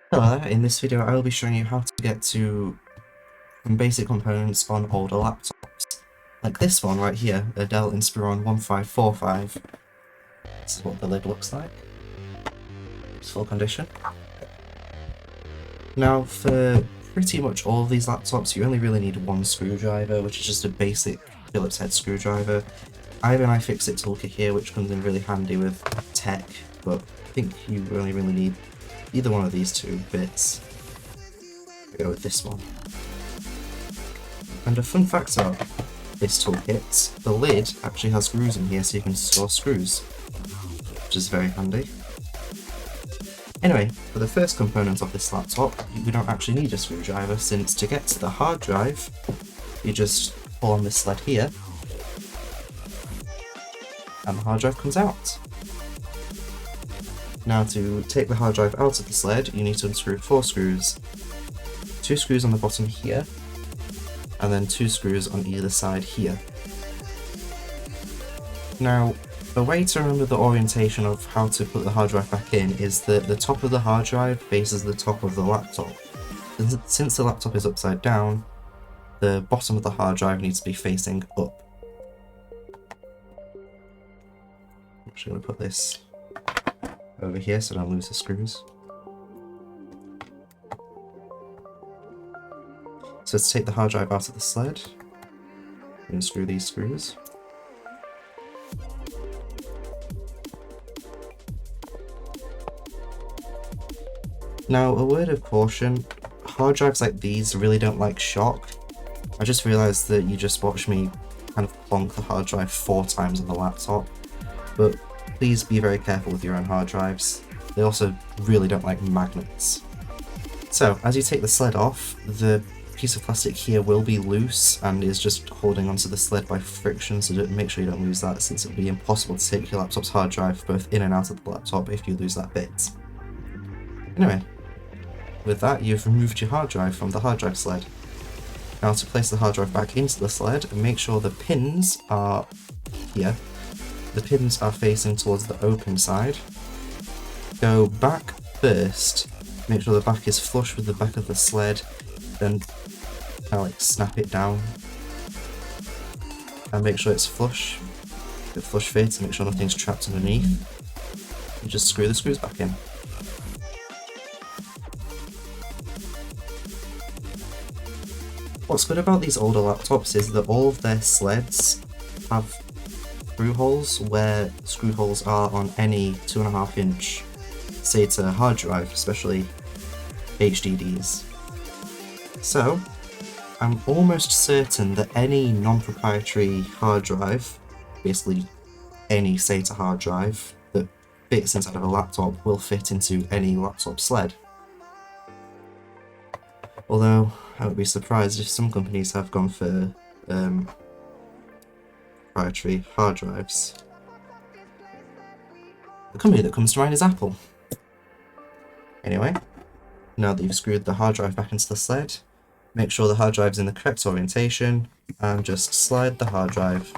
Hello there, in this video I will be showing you how to get to some basic components on older laptops. Like this one right here, a Dell Inspiron 1545. This is what the lid looks like. It's full condition. Now for pretty much all of these laptops you only really need one screwdriver, which is just a basic Phillips head screwdriver. I have an iFixit toolkit here which comes in really handy with tech, but I think you only really need either one of these two bits. I'll go with this one. And a fun fact about this toolkit, the lid actually has screws in here so you can store screws, which is very handy. Anyway, for the first component of this laptop, we don't actually need a screwdriver, since to get to the hard drive, you just pull on this sled here, and the hard drive comes out. Now to take the hard drive out of the sled, you need to unscrew 4 screws. 2 screws on the bottom here, and then 2 screws on either side here. Now, a way to remember the orientation of how to put the hard drive back in is that the top of the hard drive faces the top of the laptop. Since the laptop is upside down, the bottom of the hard drive needs to be facing up. I'm actually going to put this over here so I don't lose the screws. So to take the hard drive out of the sled, unscrew these screws. Now, a word of caution, hard drives like these really don't like shock. I just realised that you just watched me kind of plonk the hard drive 4 times on the laptop, but please be very careful with your own hard drives. They also really don't like magnets. So, as you take the sled off, the piece of plastic here will be loose and is just holding onto the sled by friction, so make sure you don't lose that, since it would be impossible to take your laptop's hard drive both in and out of the laptop if you lose that bit. Anyway, with that you've removed your hard drive from the hard drive sled. Now to place the hard drive back into the sled, make sure the pins are here. The pins are facing towards the open side. Go back first, make sure the back is flush with the back of the sled, then kind of like snap it down. And make sure it's flush. Get flush fit, make sure nothing's trapped underneath. And just screw the screws back in. What's good about these older laptops is that all of their sleds have screw holes where screw holes are on any 2.5-inch SATA hard drive, especially HDDs. So, I'm almost certain that any non-proprietary hard drive, basically any SATA hard drive that fits inside of a laptop, will fit into any laptop sled. Although, I would be surprised if some companies have gone for proprietary hard drives. The company that comes to mind is Apple. Anyway, now that you've screwed the hard drive back into the sled, make sure the hard drive's in the correct orientation, and just slide the hard drive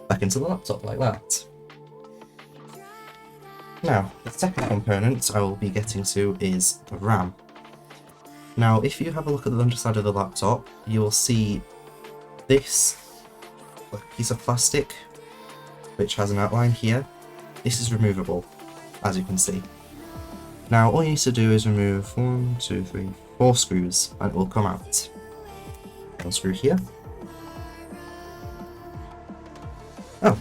back into the laptop like that. Now, the second component I will be getting to is the RAM. Now, if you have a look at the underside of the laptop, you will see this piece of plastic, which has an outline here. This is removable, as you can see. Now, all you need to do is remove 4 screws, and it will come out. One screw here. Oh,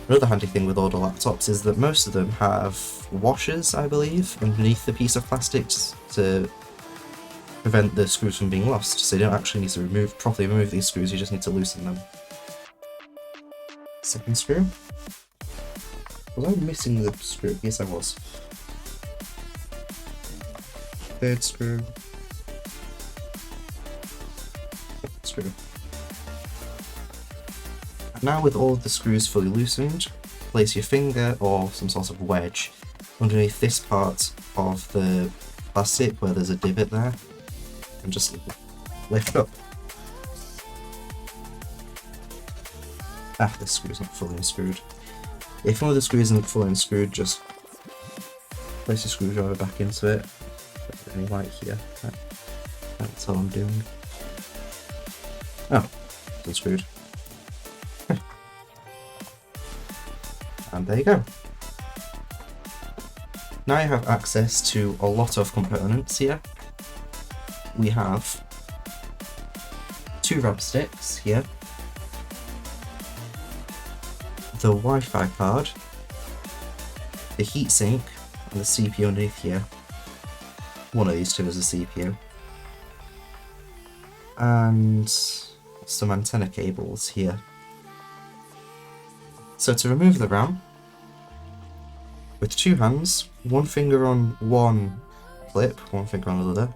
another handy thing with older laptops is that most of them have washers, I believe, underneath the piece of plastic to prevent the screws from being lost, so you don't actually need to properly remove these screws, you just need to loosen them. Second screw. Was I missing the screw? Yes, I was. Third screw. Fourth screw. Now with all of the screws fully loosened, place your finger or some sort of wedge underneath this part of the plastic where there's a divot there, and just lift up. This screw's not fully unscrewed. If one of the screws isn't fully unscrewed, just place your screwdriver back into it. Any light here? That's all I'm doing. Oh, it's unscrewed. And there you go. Now you have access to a lot of components here. We have 2 RAM sticks here, the Wi-Fi card, the heatsink, and the CPU underneath here. One of these two is a CPU. And some antenna cables here. So to remove the RAM, with 2 hands, 1 finger on one clip, 1 finger on the other,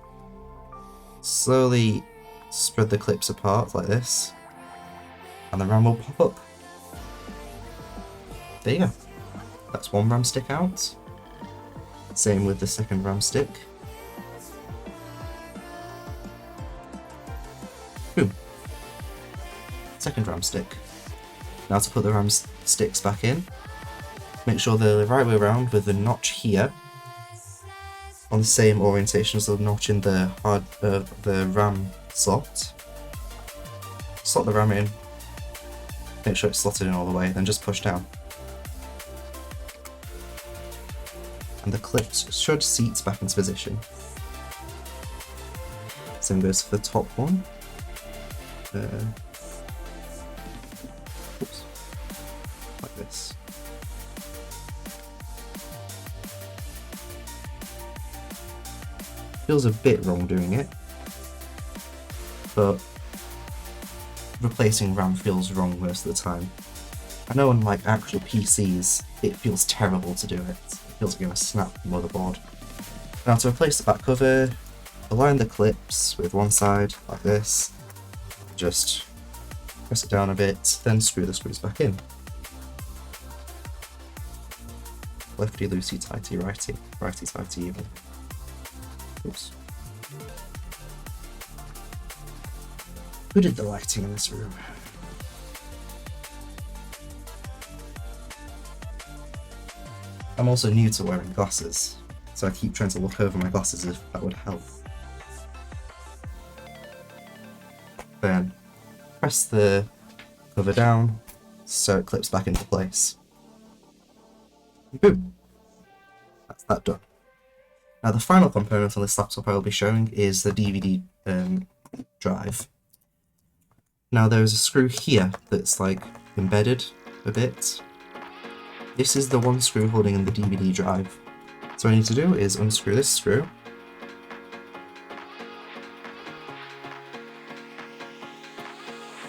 slowly spread the clips apart like this, and the RAM will pop up. There you go. That's 1 RAM stick out. Same with the second RAM stick. Boom. Second RAM stick. Now to put the RAM sticks back in, make sure they're the right way around with the notch here on the same orientation as the notch in the RAM slot. Slot the RAM in, make sure it's slotted in all the way, then just push down. And the clips should seat back into position. Same goes for the top one. Oops. Like this. Feels a bit wrong doing it, but replacing RAM feels wrong most of the time. I know on like actual PCs it feels terrible to do it. It feels like you're going to snap the motherboard. Now to replace the back cover, align the clips with one side like this, just press it down a bit, then screw the screws back in. Lefty loosey tighty righty, righty tighty even. Oops. Who did the lighting in this room? I'm also new to wearing glasses, so I keep trying to look over my glasses if that would help. Then press the cover down so it clips back into place. Boom! That's that done. Now the final component on this laptop I will be showing is the DVD drive. Now there is a screw here that's like embedded a bit. This is the one screw holding in the DVD drive. So what I need to do is unscrew this screw.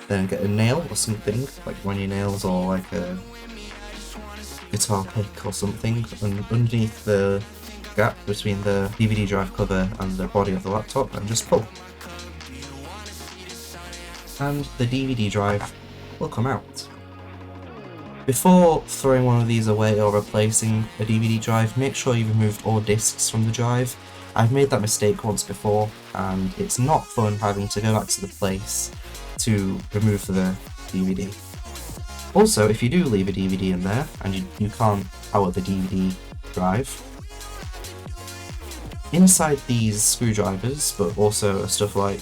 Then get a nail or something, like one of your nails or like a guitar pick or something, and underneath the gap between the DVD drive cover and the body of the laptop, and just pull. And the DVD drive will come out. Before throwing one of these away or replacing a DVD drive, make sure you've removed all discs from the drive. I've made that mistake once before, and it's not fun having to go back to the place to remove the DVD. Also, if you do leave a DVD in there and you can't power the DVD drive, inside these screwdrivers, but also stuff like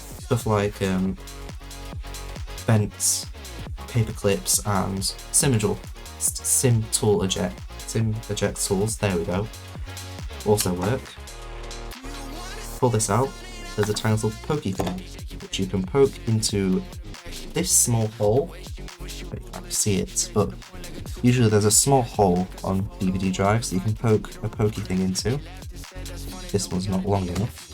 vents, paper clips, and sim eject tools. There we go. Also work. Pull this out. There's a tiny little pokey thing which you can poke into this small hole. You can't see it, but usually there's a small hole on DVD drives that you can poke a pokey thing into. This one's not long enough.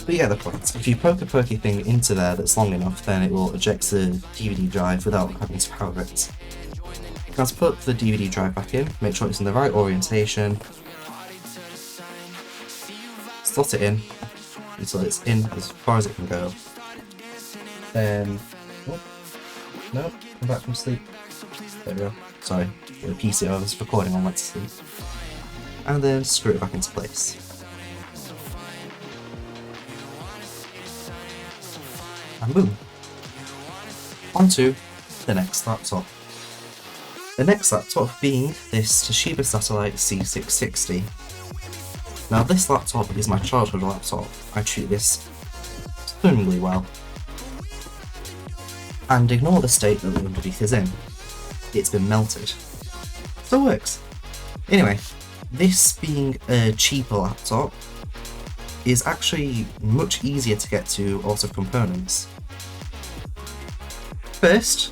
But yeah, the point. If you poke a pokey thing into there that's long enough, then it will eject the DVD drive without having to power it. Now to put the DVD drive back in, make sure it's in the right orientation. Slot it in until it's in as far as it can go. Then, oh, no, come back from sleep. There we go. Sorry, the PC I was recording on went to sleep. And then screw it back into place. And boom. On to the next laptop. The next laptop being this Toshiba Satellite C660. Now this laptop is my childhood laptop. I treat this swimmingly well. And ignore the state that the underneath is in. It's been melted. So it works. Anyway, this being a cheaper laptop is actually much easier to get to out of components. First,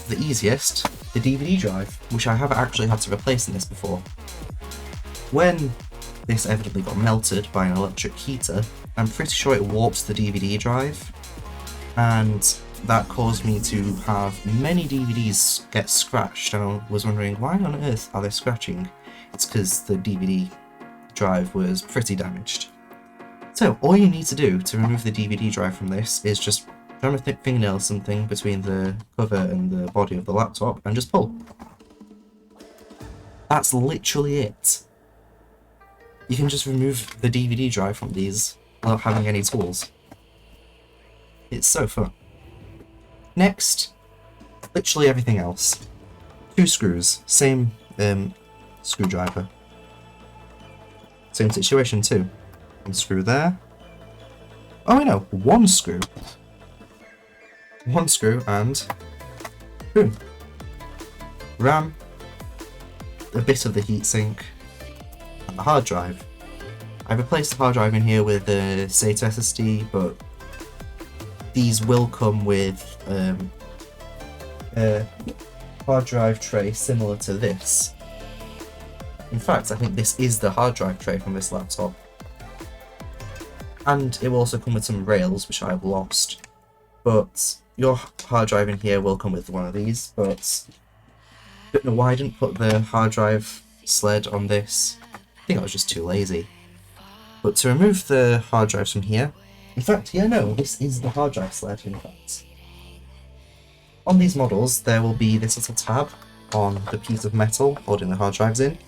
the easiest, the DVD drive, which I have actually had to replace in this before. When this evidently got melted by an electric heater, I'm pretty sure it warped the DVD drive, and that caused me to have many DVDs get scratched, and I was wondering why on earth are they scratching? It's because the DVD drive was pretty damaged. So all you need to do to remove the DVD drive from this is just jam a thick fingernail or something between the cover and the body of the laptop and just pull. That's literally it. You can just remove the DVD drive from these without having any tools. It's so fun. Next, literally everything else. 2 screws, same screwdriver. Same situation too. 1 screw there. Oh, I know, 1 screw. 1 screw and boom. RAM, a bit of the heatsink, and the hard drive. I replaced the hard drive in here with a SATA SSD, but these will come with a hard drive tray similar to this. In fact, I think this is the hard drive tray from this laptop. And it will also come with some rails, which I've lost. But your hard drive in here will come with one of these, but I don't know why I didn't put the hard drive sled on this. I think I was just too lazy. But to remove the hard drives from here, in fact, yeah, no, this is the hard drive sled, in fact. On these models, there will be this little tab on the piece of metal holding the hard drives in.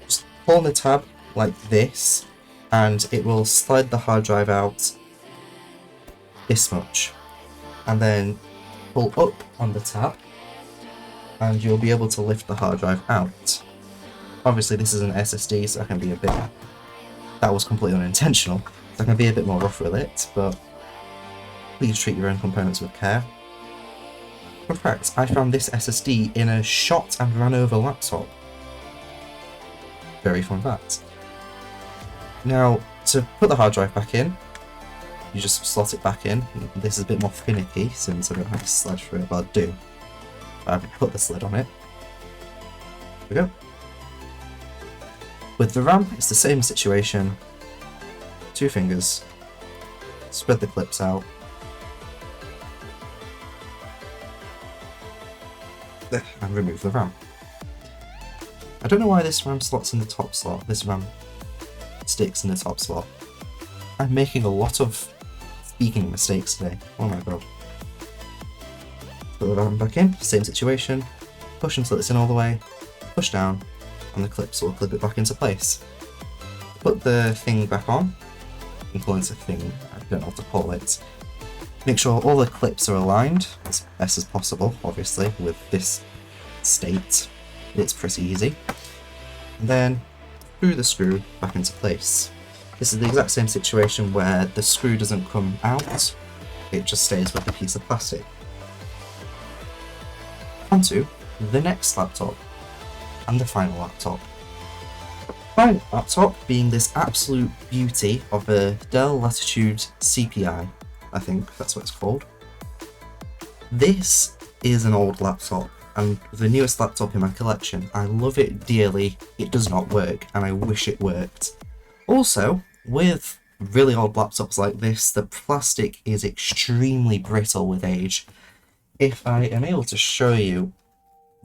Just pull on the tab like this, and it will slide the hard drive out this much. And then pull up on the tab, and you'll be able to lift the hard drive out. Obviously, this is an SSD, so I can be a bit... That was completely unintentional. So I can be a bit more rough with it, but please treat your own components with care. In fact, I found this SSD in a shot and ran over laptop. Very fun fact. Now, to put the hard drive back in, you just slot it back in. This is a bit more finicky since I don't have a sled for it, but I do. I put the sled on it. There we go. With the RAM, it's the same situation. 2 fingers. Spread the clips out. And remove the RAM. I don't know why this RAM slot's in the top slot. This RAM sticks in the top slot. I'm making a lot of speaking mistakes today. Oh my god. Put the RAM back in, same situation. Push until it's in all the way. Push down, and the clips will clip it back into place. Put the thing back on. Influencer thing, I don't know what to call it. Make sure all the clips are aligned as best as possible, obviously, with this state. It's pretty easy. And then screw the screw back into place. This is the exact same situation where the screw doesn't come out, it just stays with the piece of plastic. Onto the next laptop, and the final laptop. Final laptop being this absolute beauty of a Dell Latitude CPI, I think that's what it's called. This is an old laptop, and the newest laptop in my collection. I love it dearly, it does not work, and I wish it worked. Also, with really old laptops like this, the plastic is extremely brittle with age. If I am able to show you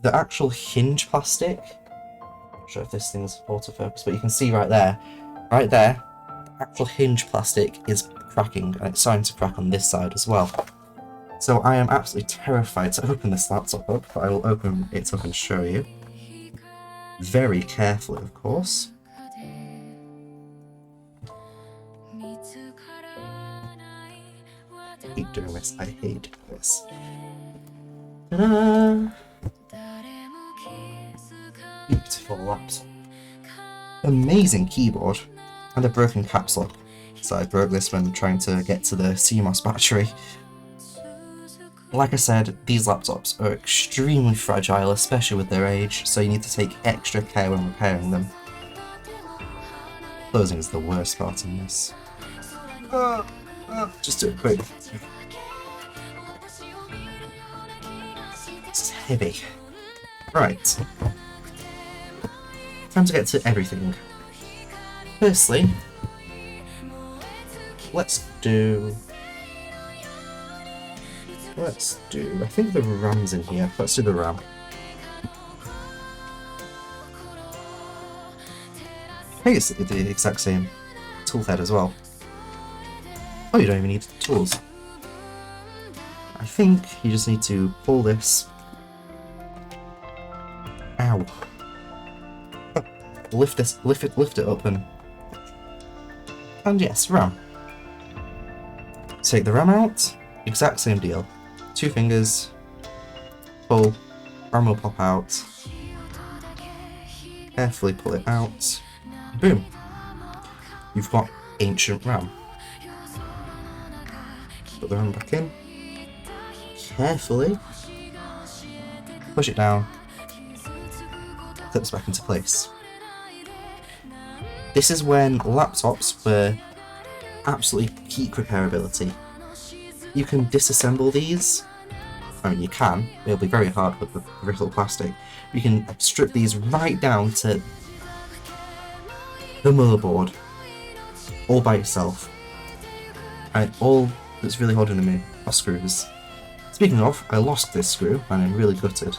the actual hinge plastic, I'm not sure if this thing's autofocus, but you can see right there, the actual hinge plastic is cracking, and it's starting to crack on this side as well. So I am absolutely terrified to open this laptop up, but I will open it up and show you. Very carefully, of course. I hate doing this, I hate this. Ta-da! for the laptop. Amazing keyboard, and a broken caps lock. So I broke this when trying to get to the CMOS battery. Like I said, these laptops are extremely fragile, especially with their age, so you need to take extra care when repairing them. Closing is the worst part in this. Just do it quick. This is heavy. Right. Time to get to everything. Firstly, let's do, I think the RAM's in here. Let's do the RAM. I think it's the exact same tool head as well. Oh, you don't even need tools. I think you just need to pull this. Ow. Lift it up and yes, RAM. Take the RAM out, exact same deal. 2 fingers, pull, RAM will pop out. Carefully pull it out. Boom. You've got ancient RAM. Put the RAM back in. Carefully push it down. Clips back into place. This is when laptops were absolutely peak repairability. You can disassemble these. I mean, you can. It'll be very hard with the brittle plastic. You can strip these right down to the motherboard, all by yourself. And all that's really holding them in are screws. Speaking of, I lost this screw and I'm really gutted.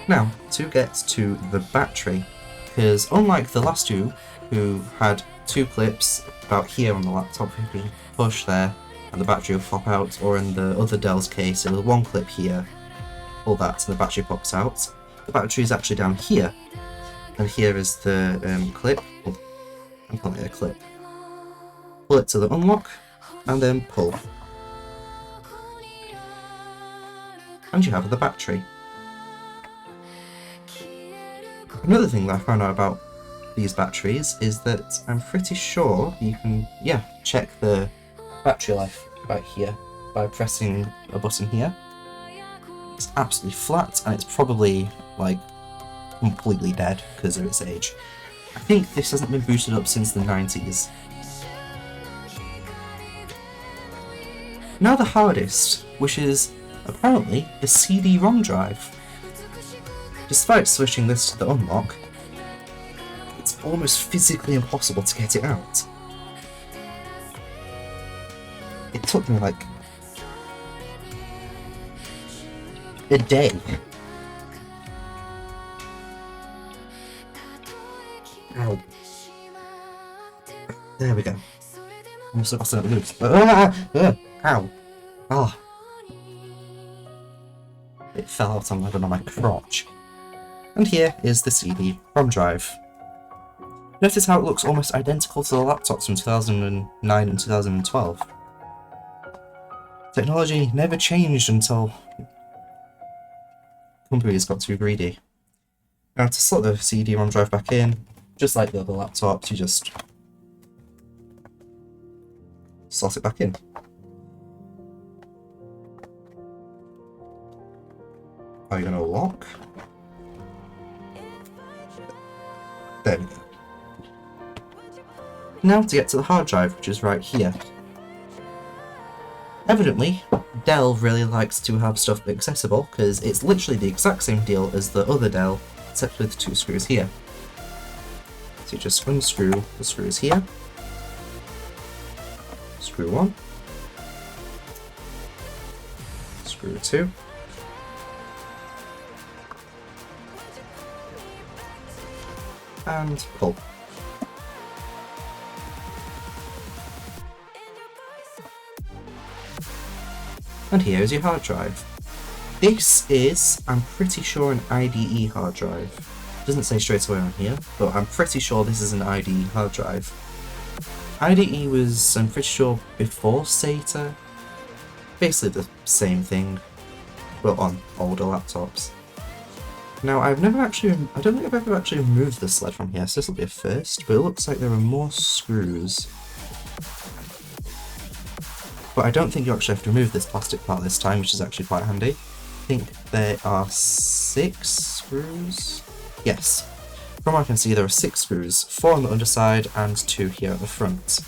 Now, to get to the battery, because unlike the last two, who had 2 clips about here on the laptop, you could push there and the battery will pop out, or in the other Dell's case, it was 1 clip here, all that, and the battery pops out. The battery is actually down here, and here is the clip. Well, I'm calling it a clip. Pull it to the unlock, and then pull. And you have the battery. Another thing that I found out about these batteries is that I'm pretty sure you can, check the battery life right here by pressing a button here. It's absolutely flat and it's probably like completely dead because of its age. I think this hasn't been booted up since the 90s. Now the hardest, which is apparently a CD-ROM drive. Despite switching this to the unlock, it's almost physically impossible to get it out. It took me like a day. Ow. There we go. Almost got something loose. Ow. Ah. It fell out on my crotch. And here is the CD-ROM drive. Notice how it looks almost identical to the laptops from 2009 and 2012. Technology never changed until companies got too greedy. Now to slot the CD-ROM drive back in, just like the other laptops, you just slot it back in. Are you going to lock? There we go. Now to get to the hard drive, which is right here. Evidently, Dell really likes to have stuff accessible, because it's literally the exact same deal as the other Dell, except with 2 screws here. So you just unscrew the screws here. Screw 1. Screw 2. And pull. And here is your hard drive. This is, I'm pretty sure, an IDE hard drive. It doesn't say straight away on here, but I'm pretty sure this is an IDE hard drive. IDE was, I'm pretty sure, before SATA. Basically the same thing, but on older laptops. Now, I don't think I've ever actually removed the sled from here, so this will be a first, but it looks like there are more screws. But I don't think you actually have to remove this plastic part this time, which is actually quite handy. I think there are 6 screws? Yes. From what I can see, there are 6 screws, 4 on the underside and 2 here at the front.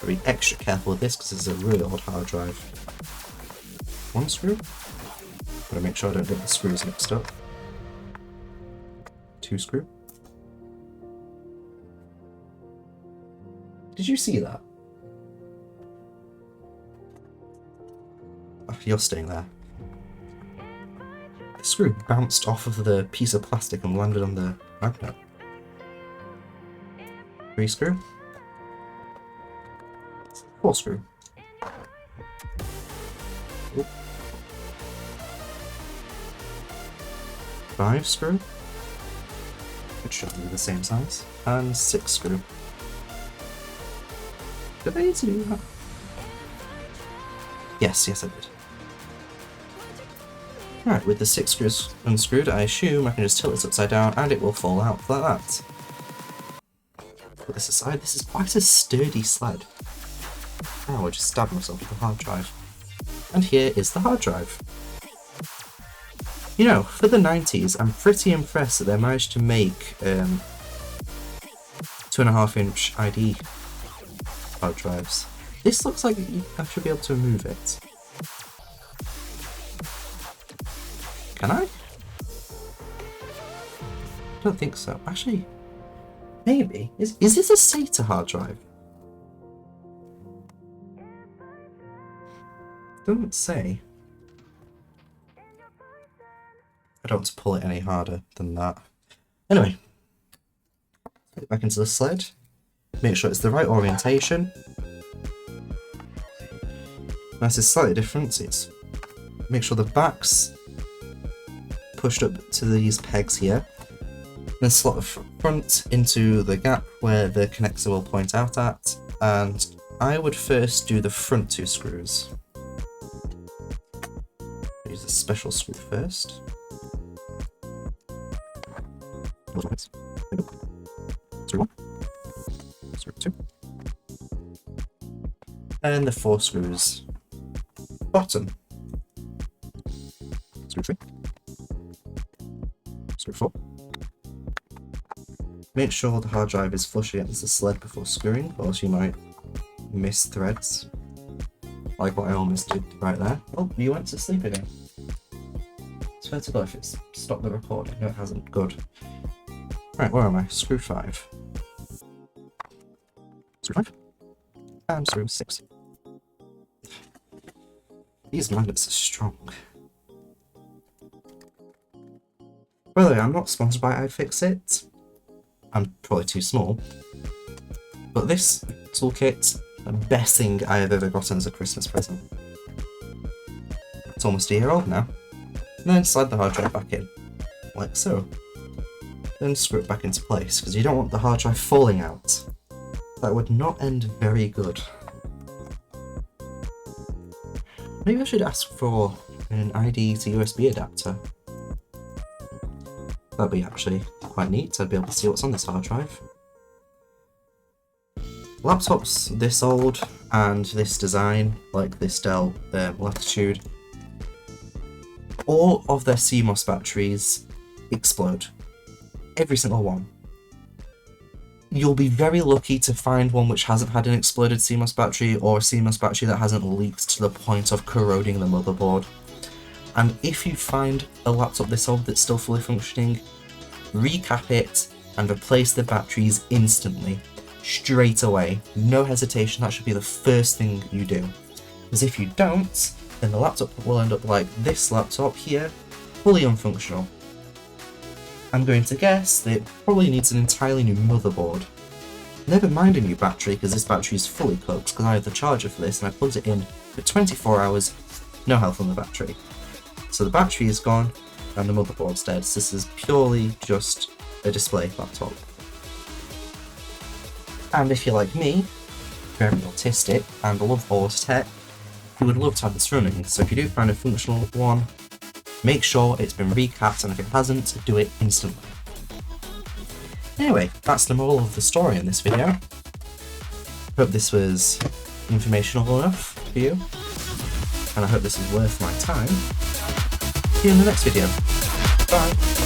I'll be extra careful with this because it's a really old hard drive. 1 screw? Gotta make sure I don't get the screws mixed up. 2 screw? Did you see that? Oh, you're staying there. The screw bounced off of the piece of plastic and landed on the magnet. 3 screw? 4 screw? Oop. 5 screw? It should be the same size. And 6 screw. Did I need to do that? Yes, I did. Right, with the 6 screws unscrewed, I assume I can just tilt this upside down and it will fall out like that. Put this aside, this is quite a sturdy sled. Oh, I just stabbed myself with the hard drive. And here is the hard drive. You know, for the 90s, I'm pretty impressed that they managed to make 2.5-inch ID hard drives. This looks like I should be able to remove it. Can I? I don't think so. Actually, maybe. Is this a SATA hard drive? Doesn't say. I don't want to pull it any harder than that. Anyway, put it back into the sled. Make sure it's the right orientation. This is slightly different. It's make sure the back's pushed up to these pegs here. Then slot the front into the gap where the connector will point out at. And I would first do the front 2 screws. Use a special screw first. Screw 1. Screw 2. And the 4 screws. Bottom. Screw 3. Screw 4. Make sure the hard drive is flush against the sled before screwing, or else you might miss threads. Like what I almost did right there. Oh, you went to sleep again. Swear to God if it's stopped the recording. No, it hasn't. Good. Right, where am I? Screw 5. Screw 5. And screw 6. These magnets are strong. By the way, I'm not sponsored by iFixit. I'm probably too small. But this toolkit, the best thing I have ever gotten as a Christmas present. It's almost a year old now. And then slide the hard drive back in, like so. Then screw it back into place, because you don't want the hard drive falling out. That would not end very good. Maybe I should ask for an ID to USB adapter. That'd be actually quite neat. I'd be able to see what's on this hard drive. Laptops this old and this design, like this Dell Latitude, all of their CMOS batteries explode. Every single one. You'll be very lucky to find one which hasn't had an exploded CMOS battery, or a CMOS battery that hasn't leaked to the point of corroding the motherboard. And if you find a laptop this old that's still fully functioning, recap it and replace the batteries instantly. Straight away. No hesitation, that should be the first thing you do. Because if you don't, then the laptop will end up like this laptop here, fully unfunctional. I'm going to guess that it probably needs an entirely new motherboard. Never mind a new battery, because this battery is fully cooked, because I have the charger for this and I plugged it in for 24 hours, no health on the battery. So the battery is gone and the motherboard's dead, so this is purely just a display laptop. And if you're like me, very autistic and love old tech, you would love to have this running. So if you do find a functional one, make sure it's been recapped, and if it hasn't, do it instantly. Anyway, that's the moral of the story in this video. Hope this was informational enough for you, and I hope this is worth my time. See you in the next video. Bye!